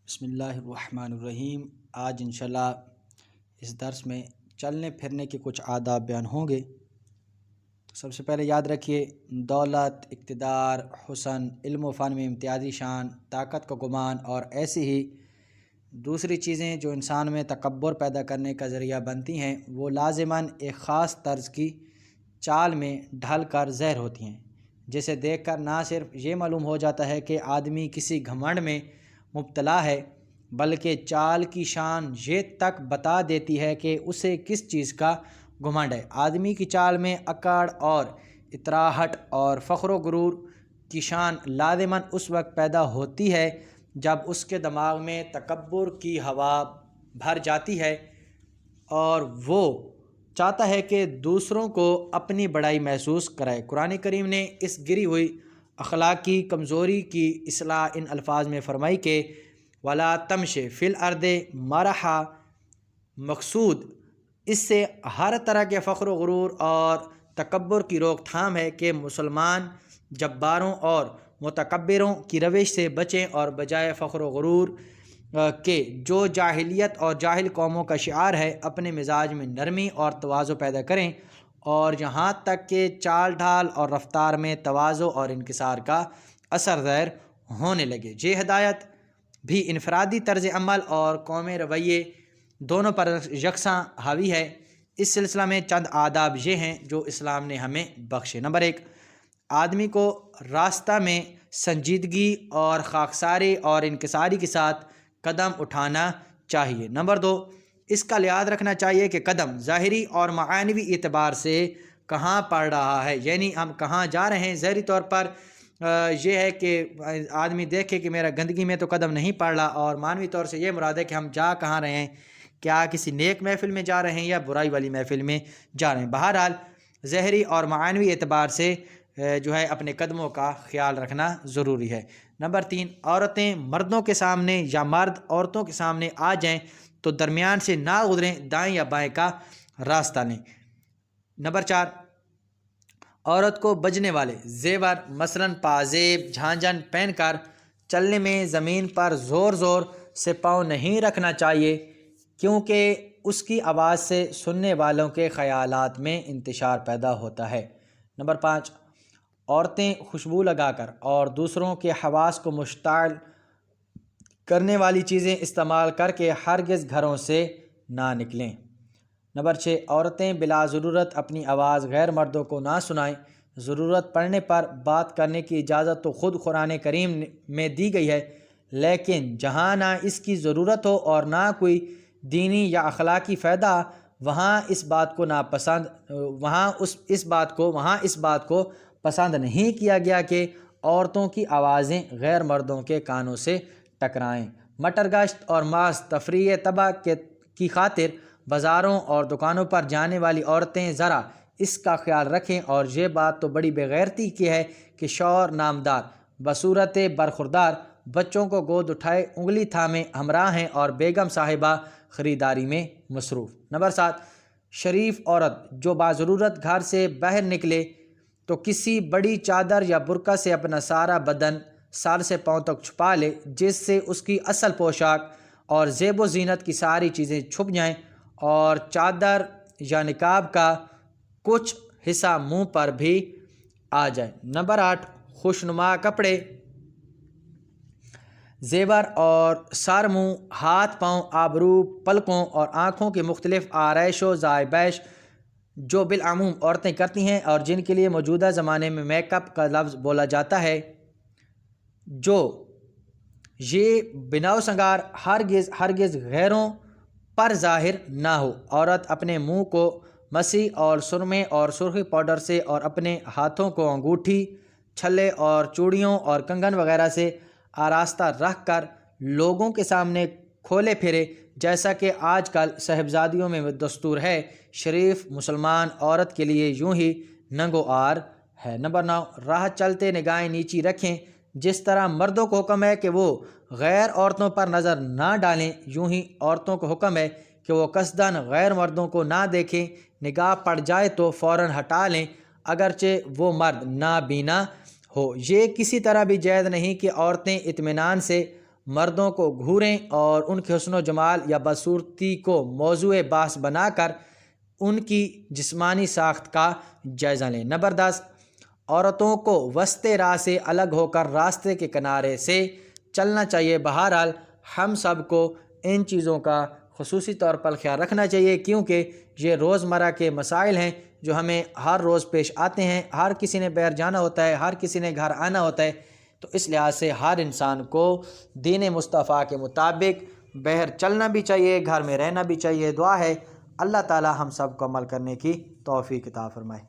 بسم اللہ الرحمن الرحیم۔ آج انشاءاللہ اس درس میں چلنے پھرنے کے کچھ آداب بیان ہوں گے۔ تو سب سے پہلے یاد رکھیے، دولت، اقتدار، حسن، علم و فن میں امتیازی شان، طاقت کا گمان اور ایسی ہی دوسری چیزیں جو انسان میں تکبر پیدا کرنے کا ذریعہ بنتی ہیں، وہ لازماً ایک خاص طرز کی چال میں ڈھل کر ظاہر ہوتی ہیں، جسے دیکھ کر نہ صرف یہ معلوم ہو جاتا ہے کہ آدمی کسی گھمنڈ میں مبتلا ہے، بلکہ چال کی شان یہ تک بتا دیتی ہے کہ اسے کس چیز کا گھمنڈ ہے۔ آدمی کی چال میں اکڑ اور اتراہٹ اور فخر و غرور کی شان لازماً اس وقت پیدا ہوتی ہے جب اس کے دماغ میں تکبر کی ہوا بھر جاتی ہے اور وہ چاہتا ہے کہ دوسروں کو اپنی بڑائی محسوس کرائے۔ قرآن کریم نے اس گری ہوئی اخلاقی کمزوری کی اصلاح ان الفاظ میں فرمائی کہ وَلَا تَمْشِ فِي الْأَرْضِ مَرَحًا۔ مقصود اس سے ہر طرح کے فخر و غرور اور تکبر کی روک تھام ہے کہ مسلمان جباروں اور متکبروں کی روش سے بچیں اور بجائے فخر و غرور کے جو جاہلیت اور جاہل قوموں کا شعار ہے، اپنے مزاج میں نرمی اور تواضع پیدا کریں، اور یہاں تک کہ چال ڈھال اور رفتار میں تواضع اور انکسار کا اثر ظاہر ہونے لگے۔ یہ ہدایت بھی انفرادی طرز عمل اور قومی رویے دونوں پر یکساں حاوی ہے۔ اس سلسلہ میں چند آداب یہ ہیں جو اسلام نے ہمیں بخشے۔ نمبر 1، آدمی کو راستہ میں سنجیدگی اور خاکساری اور انکساری کے ساتھ قدم اٹھانا چاہیے۔ نمبر 2، اس کا لحاظ رکھنا چاہیے کہ قدم ظاہری اور معنوی اعتبار سے کہاں پڑ رہا ہے، یعنی ہم کہاں جا رہے ہیں۔ ظاہری طور پر یہ ہے کہ آدمی دیکھے کہ میرا گندگی میں تو قدم نہیں پڑ رہا، اور معنوی طور سے یہ مراد ہے کہ ہم جا کہاں رہے ہیں، کیا کسی نیک محفل میں جا رہے ہیں یا برائی والی محفل میں جا رہے ہیں۔ بہرحال ظاہری اور معنوی اعتبار سے جو ہے اپنے قدموں کا خیال رکھنا ضروری ہے۔ نمبر 3، عورتیں مردوں کے سامنے یا مرد عورتوں کے سامنے آ جائیں تو درمیان سے نہ گزریں، دائیں یا بائیں کا راستہ لیں۔ نمبر 4، عورت کو بجنے والے زیور مثلاً پازیب، جھانجھن پہن کر چلنے میں زمین پر زور زور سے پاؤں نہیں رکھنا چاہیے، کیونکہ اس کی آواز سے سننے والوں کے خیالات میں انتشار پیدا ہوتا ہے۔ نمبر 5، عورتیں خوشبو لگا کر اور دوسروں کے حواس کو مشتعل کرنے والی چیزیں استعمال کر کے ہرگز گھروں سے نہ نکلیں۔ نمبر 6، عورتیں بلا ضرورت اپنی آواز غیر مردوں کو نہ سنائیں۔ ضرورت پڑنے پر بات کرنے کی اجازت تو خود قرآن کریم میں دی گئی ہے، لیکن جہاں نہ اس کی ضرورت ہو اور نہ کوئی دینی یا اخلاقی فائدہ، وہاں اس بات کو پسند نہیں کیا گیا کہ عورتوں کی آوازیں غیر مردوں کے کانوں سے ٹکرائیں۔ مٹر گشت اور محض تفریح طبع کی خاطر بازاروں اور دکانوں پر جانے والی عورتیں ذرا اس کا خیال رکھیں، اور یہ بات تو بڑی بے غیرتی کی ہے کہ شوہر نامدار بصورت برخوردار بچوں کو گود اٹھائے انگلی تھامے ہمراہ ہیں اور بیگم صاحبہ خریداری میں مصروف۔ نمبر 7، شریف عورت جو باضرورت گھر سے باہر نکلے تو کسی بڑی چادر یا برقع سے اپنا سارا بدن سر سے پاؤں تک چھپا لے، جس سے اس کی اصل پوشاک اور زیب و زینت کی ساری چیزیں چھپ جائیں اور چادر یا نقاب کا کچھ حصہ منہ پر بھی آ جائے۔ نمبر 8، خوشنما کپڑے، زیور اور سر، منہ، ہاتھ، پاؤں، آبرو، پلکوں اور آنکھوں کی مختلف آرائش و زائبائش جو بالعموم عورتیں کرتی ہیں اور جن کے لیے موجودہ زمانے میں میک اپ کا لفظ بولا جاتا ہے، جو یہ بناؤ سنگار ہرگز غیروں پر ظاہر نہ ہو۔ عورت اپنے منہ کو مسح اور سرمے اور سرخی پاؤڈر سے اور اپنے ہاتھوں کو انگوٹھی، چھلے اور چوڑیوں اور کنگن وغیرہ سے آراستہ رکھ کر لوگوں کے سامنے کھولے پھرے، جیسا کہ آج کل صاحبزادیوں میں دستور ہے۔ شریف مسلمان عورت کے لیے یوں ہی ننگ و عار ہے۔ نمبر 9، راہ چلتے نگاہیں نیچی رکھیں۔ جس طرح مردوں کو حکم ہے کہ وہ غیر عورتوں پر نظر نہ ڈالیں، یوں ہی عورتوں کو حکم ہے کہ وہ قصداً غیر مردوں کو نہ دیکھیں، نگاہ پڑ جائے تو فوراً ہٹا لیں، اگرچہ وہ مرد نابینا ہو۔ یہ کسی طرح بھی جائز نہیں کہ عورتیں اطمینان سے مردوں کو گھوریں اور ان کے حسن و جمال یا بدصورتی کو موضوع بحث بنا کر ان کی جسمانی ساخت کا جائزہ لیں۔ نمبر 10، عورتوں کو وسط راہ سے الگ ہو کر راستے کے کنارے سے چلنا چاہیے۔ بہرحال ہم سب کو ان چیزوں کا خصوصی طور پر خیال رکھنا چاہیے، کیونکہ یہ روزمرہ کے مسائل ہیں جو ہمیں ہر روز پیش آتے ہیں۔ ہر کسی نے باہر جانا ہوتا ہے، ہر کسی نے گھر آنا ہوتا ہے، تو اس لحاظ سے ہر انسان کو دین مصطفیٰ کے مطابق باہر چلنا بھی چاہیے، گھر میں رہنا بھی چاہیے۔ دعا ہے اللہ تعالی ہم سب کو عمل کرنے کی توفیق عطا فرمائے۔